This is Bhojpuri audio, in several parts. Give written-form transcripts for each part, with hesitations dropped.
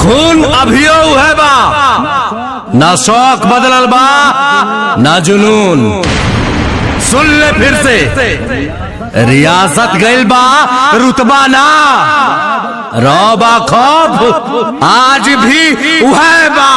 खून अभियो है बा, ना शौक बदलल बा ना जुनून। सुन ले फिर से, रियासत गइल बा रुतबा ना, रौबा खौफ आज भी उहै बा।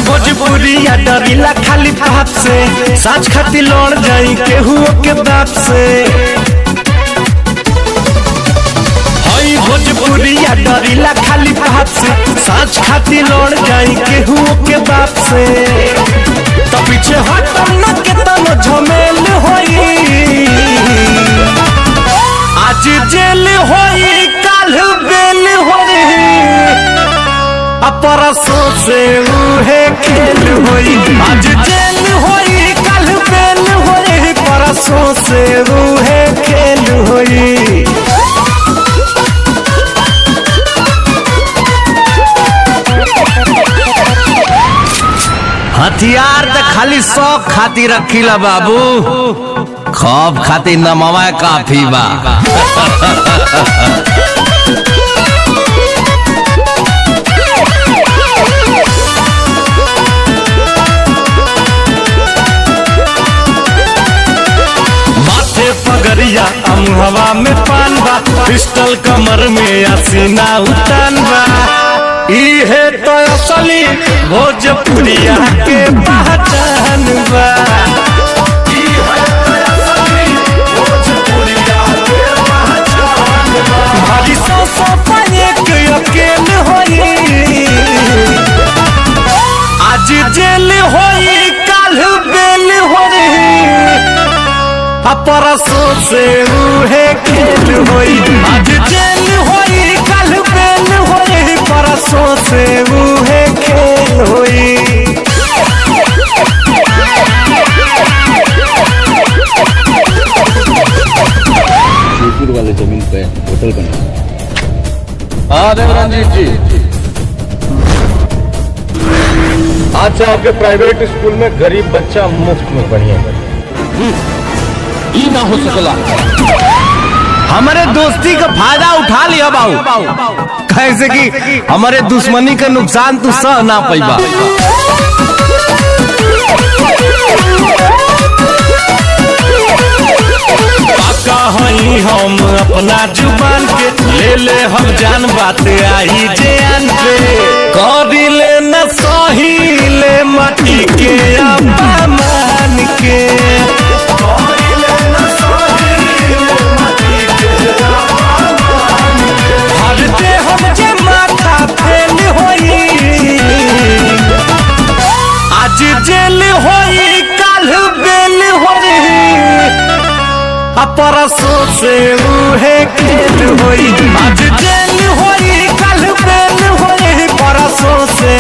भोजपुरिया डरिला खाली बाप से, साँच खाती लड़ जाई केहू के बाप से। हई भोजपुरिया डरिला खाली बाप से, साँच खाती लड़ जाई केहू के बाप से। तो पीछे हटम न के तनो झमेल होई, आज जेल होई काल बेल होई, परसों से उहे खेल होई। आज जेल होई कल बेल होई, परसों से उहे खेल होई। हथियार तो खाली शौक खातिर रखीला बाबू, खौफ खातिर नमवा काफी बा। पगरिया अमुहवा में पान बा, पिस्टल कमर में असीना उतान बा। इहे तो असली भोजपुरिया के पहचान बा। भारी सौ पाए के अकेल होई, आज जेल होई काल बेल होई, परसों से उहे खेल होई। आज जेल होई कल बेल होई, परसों से उहे खेल होई। शिवपुर वाले जमीन पे होटल बना। हाँ देवरंजीत जी, आज से आपके प्राइवेट स्कूल में गरीब बच्चा मुफ्त में पढ़िए। ये ना हो सकला। हमारे दोस्ती का फायदा उठा लिया बाबू, कैसे कि हमारे दुश्मनी का नुकसान तू सह ना पैबा। पाका हई हम अपना जुबान के, ले ले हम जान बात आई जान पे। करी ले न सही ले माटी के अपमान के, आज जेल होई काल बेल होई, परसों से उहे खेल होई। आज जेल होई काल बेल होई, परसों से